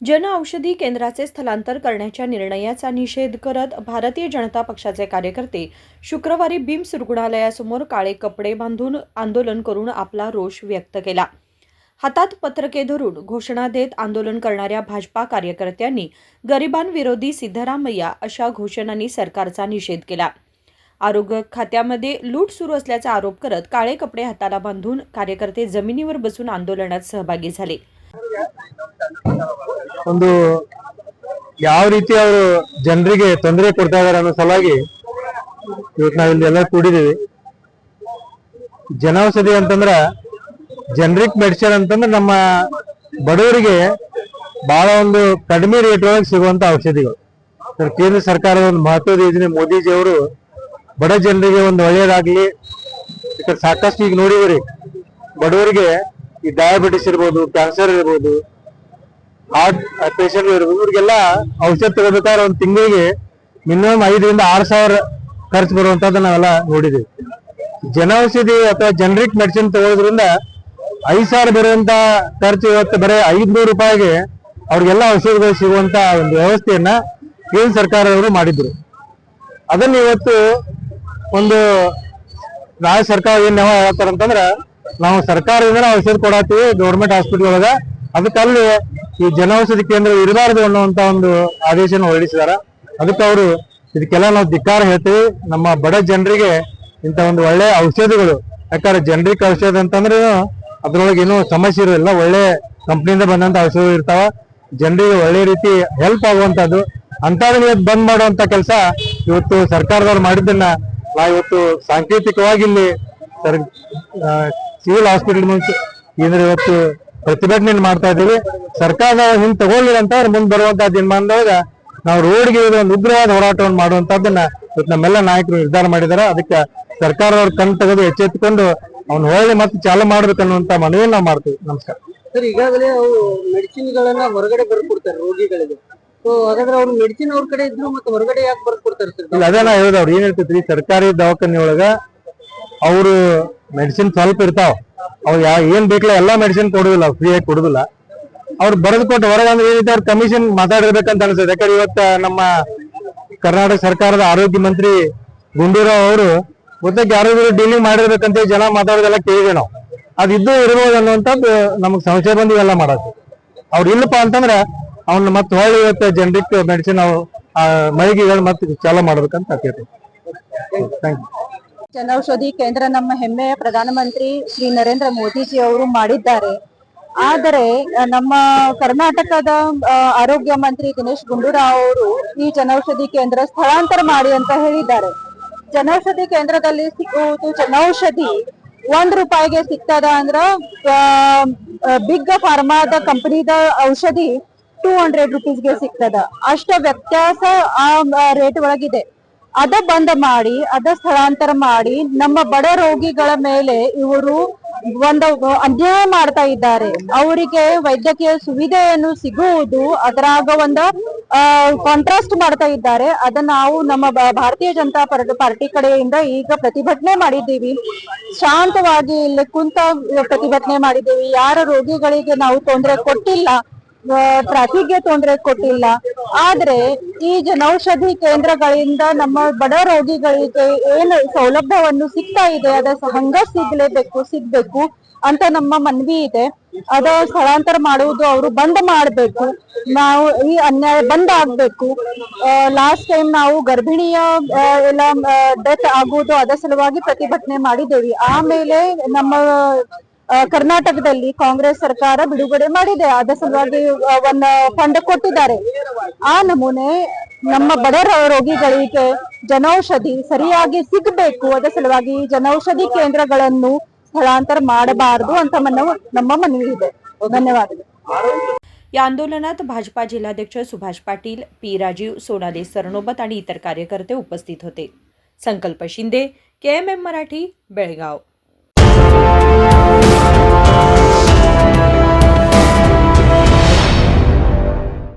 जन औषधी केंद्राचे स्थलांतर करण्याच्या निर्णयाचा निषेध करत भारतीय जनता पक्षाचे कार्यकर्ते शुक्रवारी बिम्स रुग्णालयासमोर काळे कपडे बांधून आंदोलन करून आपला रोष व्यक्त केला। हातात पत्रके धरून घोषणा देत आंदोलन करणाऱ्या भाजपा कार्यकर्त्यांनी गरिबांविरोधी सिद्धरामय्या अशा घोषणांनी सरकारचा निषेध केला। आरोग्य खात्यामध्ये लूट सुरू असल्याचा आरोप करत काळे कपडे हाताला बांधून कार्यकर्ते जमिनीवर बसून आंदोलनात सहभागी झाले। ಒಂದು ಯಾವ ರೀತಿ ಅವರು ಜನರಿಗೆ ತೊಂದರೆ ಕೊಡ್ತಾ ಇದ್ದಾರೆ ಅನ್ನೋ ಸಲುವಾಗಿ ಇವತ್ತು ನಾವು ಇಲ್ಲಿ ಎಲ್ಲ ಕೂಡಿದೀವಿ। ಜನೌಷಧಿ ಅಂತಂದ್ರೆ ಜನರಿಕ್ ಮೆಡಿಸಿನ್ ಅಂತಂದ್ರೆ ನಮ್ಮ ಬಡವರಿಗೆ ಬಹಳ ಒಂದು ಕಡಿಮೆ ರೇಟ್ ಒಳಗೆ ಸಿಗುವಂತ ಔಷಧಿಗಳು। ಕೇಂದ್ರ ಸರ್ಕಾರದ ಒಂದು ಮಹತ್ವದ ಯೋಜನೆ ಮೋದಿಜಿ ಅವರು ಬಡ ಜನರಿಗೆ ಒಂದು ಒಳ್ಳೆಯದಾಗ್ಲಿ ಸಾಕಷ್ಟು ಈಗ ನೋಡಿದ್ರಿ ಬಡವರಿಗೆ ಈ ಡಯಾಬಿಟಿಸ್ ಇರ್ಬೋದು, ಕ್ಯಾನ್ಸರ್ ಇರ್ಬೋದು, ಹಾರ್ಟ್ ಪೇಷಂಟ್ ಇರ್ಬೋದು, ಇವ್ರಿಗೆಲ್ಲ ಔಷಧ ತಗೋಬೇಕಾದ್ರೆ ಒಂದು ತಿಂಗಳಿಗೆ ಮಿನಿಮಮ್ 5,000 ರಿಂದ 6,000 ಖರ್ಚು ಬರುವಂತದ್ದು ನಾವೆಲ್ಲ ನೋಡಿದ್ವಿ। ಜನೌಷಧಿ ಅಥವಾ ಜನರಿಕ್ ಮೆಡಿಸಿನ್ ತಗೊಳ್ಳೋದ್ರಿಂದ 5,000 ಬರುವಂತ ಖರ್ಚು ಇವತ್ತು ಬರೀ 500 ರೂಪಾಯಿಗೆ ಅವ್ರಿಗೆಲ್ಲ ಔಷಧಿಗಳು ಸಿಗುವಂತ ಒಂದು ವ್ಯವಸ್ಥೆಯನ್ನ ಕೇಂದ್ರ ಸರ್ಕಾರದವರು ಮಾಡಿದ್ರು। ಅದನ್ನ ಇವತ್ತು ಒಂದು ರಾಜ್ಯ ಸರ್ಕಾರ ಏನ್ ಯಾವ ಹೇಳ್ತಾರಂತಂದ್ರ ನಾವು ಸರ್ಕಾರದಿಂದ ಔಷಧ ಕೊಡತ್ತೀವಿ ಗೌರ್ಮೆಂಟ್ ಹಾಸ್ಪಿಟಲ್ ಒಳಗ, ಅದಕ್ಕಲ್ಲಿ ಈ ಜನೌಷಧಿ ಕೇಂದ್ರ ಇರಬಾರದು ಅನ್ನುವಂತ ಒಂದು ಆದೇಶನ ಹೊರಡಿಸಿದಾರ। ಅದಕ್ಕೆ ಅವರು ಇದಕ್ಕೆಲ್ಲ ನಾವು ಧಿಕ್ಕಾರ ಹೇಳ್ತೀವಿ। ನಮ್ಮ ಬಡ ಜನರಿಗೆ ಇಂತ ಒಂದು ಒಳ್ಳೆ ಔಷಧಿಗಳು, ಯಾಕಂದ್ರೆ ಜನರಿಕ್ ಔಷಧ ಅಂತಂದ್ರೆ ಅದ್ರೊಳಗೆ ಏನೂ ಸಮಸ್ಯೆ ಇರೋದಿಲ್ಲ, ಒಳ್ಳೆ ಕಂಪ್ನಿಯಿಂದ ಬಂದಂತ ಔಷಧ ಇರ್ತಾವ, ಜನರಿಗೆ ಒಳ್ಳೆ ರೀತಿ ಹೆಲ್ಪ್ ಆಗುವಂತದ್ದು। ಅಂತದನ್ನ ಇವತ್ತು ಬಂದ್ ಮಾಡುವಂತ ಕೆಲಸ ಇವತ್ತು ಸರ್ಕಾರದವ್ರು ಮಾಡಿದ್ದನ್ನ ನಾವು ಇವತ್ತು ಸಾಂಕೇತಿಕವಾಗಿ ಇಲ್ಲಿ ಸಿವಿಲ್ ಹಾಸ್ಪಿಟಲ್ ಮುಂಚೆ ಇವತ್ತು ಪ್ರತಿಭಟನೆ ಮಾಡ್ತಾ ಇದ್ದೀವಿ। ಸರ್ಕಾರದ ಹಿಂದೆ ತಗೊಳ್ಳಿಲ್ಲ ಅಂತ ಮುಂದೆ ಬರುವಂತಹ ದಿನಮಾನದೊಳಗ ನಾವು ರೋಡ್ಗೆ ಒಂದು ಉಗ್ರವಾದ ಹೋರಾಟವನ್ನು ಮಾಡುವಂತದ್ದನ್ನ ಇವತ್ತು ನಮ್ಮೆಲ್ಲ ನಾಯಕರು ನಿರ್ಧಾರ ಮಾಡಿದಾರೆ। ಅದಕ್ಕೆ ಸರ್ಕಾರದವ್ರ ಕಣ್ ತೆಗೆದು ಎಚ್ಚೆತ್ತುಕೊಂಡು ಅವ್ನು ಹೊಳ್ಳಿ ಮತ್ತೆ ಚಾಲು ಮಾಡ್ಬೇಕು ಅನ್ನುವಂತ ಮನವಿಯನ್ನು ನಾವು ಮಾಡ್ತೀವಿ। ನಮಸ್ಕಾರ ಸರ್, ಈಗಾಗಲೇ ಅವು ಮೆಡಿಸಿನ್ ಗಳನ್ನ ಹೊರಗಡೆ ಬರ್ಕೊಡ್ತಾರೆ ರೋಗಿಗಳಿಗೆ, ಸೊ ಹಾಗಾದ್ರೆ ಅವ್ರು ಮೆಡಿಸಿನ್ ಅವ್ರ ಕಡೆ ಇದ್ರು ಮತ್ತೆ ಹೊರಗಡೆ ಯಾಕೆ ಬರ್ಕೊಡ್ತಾರೆ ಸರ್? ಅದೇ ನಾ ಹೇಳಿದ ಅವ್ರು ಏನ್ ಹೇಳ್ತೈತ್ರಿ, ಸರ್ಕಾರಿ ದವಾಖಾನೆ ಒಳಗ ಅವರು ಮೆಡಿಸಿನ್ ಸ್ವಲ್ಪ ಇರ್ತಾವ, ಅವ್ರು ಏನ್ ಬೇಕಲ್ಲ ಎಲ್ಲಾ ಮೆಡಿಸಿನ್ ಕೊಡುದಿಲ್ಲ, ಫ್ರೀಯಾಗಿ ಕೊಡುದಿಲ್ಲ। ಅವ್ರು ಬರೆದು ಕೊಟ್ಟು ಹೊರಗೆ ಅಂದ್ರೆ ಏನೈತೆ ಅವ್ರ ಕಮಿಷನ್ ಮಾತಾಡಿರ್ಬೇಕಂತ ಅನ್ಸುತ್ತೆ। ಯಾಕಂದ್ರೆ ಇವತ್ತ ನಮ್ಮ ಕರ್ನಾಟಕ ಸರ್ಕಾರದ ಆರೋಗ್ಯ ಮಂತ್ರಿ ಗುಂಡೂರಾವ್ ಅವರು ಗೊತ್ತಾಗಿ ಆರೋಗ್ಯ ಡೀಲಿಂಗ್ ಮಾಡಿರ್ಬೇಕಂತ ಜನ ಮಾತಾಡೋದೆಲ್ಲ ಕೇಳಿದೆ ನಾವು, ಅದಿದ್ದು ಇರ್ಬೋದು ಅನ್ನುವಂಥದ್ದು ನಮಗ್ ಸಂಶಯ ಬಂದು ಇವೆಲ್ಲ ಮಾಡೋದು। ಅವ್ರು ಇಲ್ಲಪ್ಪ ಅಂತಂದ್ರೆ ಅವ್ನ ಮತ್ತೆ ಹೊಳ್ಳಿ ಇವತ್ತು ಜನರಿಕ್ ಮೆಡಿಸಿನ್ ನಾವು ಮಳಿಗೆಗಳು ಮತ್ತೆ ಚಾಲೂ ಮಾಡ್ಬೇಕಂತ ಕೇಳ್ತೀವಿ। Thank you. ಜನೌಷಧಿ ಕೇಂದ್ರ ನಮ್ಮ ಹೆಮ್ಮೆಯ ಪ್ರಧಾನಮಂತ್ರಿ ಶ್ರೀ ನರೇಂದ್ರ ಮೋದಿಜಿ ಅವರು ಮಾಡಿದ್ದಾರೆ। ಆದರೆ ನಮ್ಮ ಕರ್ನಾಟಕದ ಆರೋಗ್ಯ ಮಂತ್ರಿ ದಿನೇಶ್ ಗುಂಡೂರಾವ್ ಅವರು ಈ ಜನೌಷಧಿ ಕೇಂದ್ರ ಸ್ಥಳಾಂತರ ಮಾಡಿ ಅಂತ ಹೇಳಿದ್ದಾರೆ। ಜನೌಷಧಿ ಕೇಂದ್ರದಲ್ಲಿ ಸಿಗುವುದು ಜನೌಷಧಿ 1 ರೂಪಾಯಿಗೆ ಸಿಗ್ತದ ಅಂದ್ರ ಬಿಗ್ ಫಾರ್ಮಾದ ಕಂಪನಿದ ಔಷಧಿ 200 ರೂಪೀಸ್ಗೆ ಸಿಗ್ತದ, ಅಷ್ಟ ವ್ಯತ್ಯಾಸ ಆ ರೇಟ್ ಒಳಗಿದೆ। ಅದ ಬಂದ್ ಮಾಡಿ ಅದ ಸ್ಥಳಾಂತರ ಮಾಡಿ ನಮ್ಮ ಬಡ ರೋಗಿಗಳ ಮೇಲೆ ಇವರು ಒಂದು ಅನ್ಯಾಯ ಮಾಡ್ತಾ ಇದ್ದಾರೆ। ಅವರಿಗೆ ವೈದ್ಯಕೀಯ ಸುವಿಧೆಯನ್ನು ಸಿಗುವುದು ಅದರಾಗ ಒಂದು ಕಾಂಟ್ರಾಸ್ಟ್ ಮಾಡ್ತಾ ಇದ್ದಾರೆ। ಅದನ್ನ ನಾವು ನಮ್ಮ ಭಾರತೀಯ ಜನತಾ ಪಾರ್ಟಿ ಕಡೆಯಿಂದ ಈಗ ಪ್ರತಿಭಟನೆ ಮಾಡಿದ್ದೀವಿ, ಶಾಂತವಾಗಿ ಇಲ್ಲಿ ಕುಂತ ಪ್ರತಿಭಟನೆ ಮಾಡಿದ್ದೀವಿ। ಯಾರ ರೋಗಿಗಳಿಗೆ ನಾವು ತೊಂದರೆ ಕೊಟ್ಟಿಲ್ಲ, ಟ್ರಾಫಿಕ್ಗೆ ತೊಂದರೆ ಕೊಟ್ಟಿಲ್ಲ, ಆದ್ರೆ ಈ ಜನೌಷಧಿ ಕೇಂದ್ರಗಳಿಂದ ನಮ್ಮ ಬಡ ರೋಗಿಗಳಿಗೆ ಏನು ಸೌಲಭ್ಯವನ್ನು ಸಿಗ್ತಾ ಇದೆ ಅದ ಹಂಗ ಸಿಗ್ಬೇಕು ಅಂತ ನಮ್ಮ ಮನವಿ ಇದೆ। ಅದ ಸ್ಥಳಾಂತರ ಮಾಡುವುದು ಅವರು ಬಂದ್ ಮಾಡ್ಬೇಕು, ನಾವು ಈ ಅನ್ಯಾಯ ಬಂದ್ ಆಗ್ಬೇಕು। ಲಾಸ್ಟ್ ಟೈಮ್ ನಾವು ಗರ್ಭಿಣಿಯ ಎಲ್ಲ ಡೆತ್ ಆಗುವುದು ಅದ ಸಲುವಾಗಿ ಪ್ರತಿಭಟನೆ ಮಾಡಿದ್ದೇವೆ। ಆಮೇಲೆ ನಮ್ಮ ಕರ್ನಾಟಕದಲ್ಲಿ ಕಾಂಗ್ರೆಸ್ ಸರ್ಕಾರ ಬಿಡುಗಡೆ ಮಾಡಿದೆ, ಅದ ಸಲುವಾಗಿ ಒಂದು ಫಂಡ್ ಕೊಟ್ಟಿದ್ದಾರೆ। ಆ ನಮೂನೆ ನಮ್ಮ ಬಡ ರೋಗಿಗಳಿಗೆ ಜನೌಷಧಿ ಸರಿಯಾಗಿ ಸಿಗಬೇಕು, ಅದ ಸಲುವಾಗಿ ಜನೌಷಧಿ ಕೇಂದ್ರಗಳನ್ನು ಸ್ಥಳಾಂತರ ಮಾಡಬಾರದು ಅಂತ ನಮ್ಮ ಮನವಿ ಇದೆ। ಧನ್ಯವಾದಗಳು। या आंदोलनात भाजपा जिल्हाध्यक्ष सुभाष पाटील, पी राजीव, सोनाली सरनोबत आणि इतर कार्यकर्ते उपस्थित होते। संकल्प शिंदे, KMM मराठी, बेळगाव।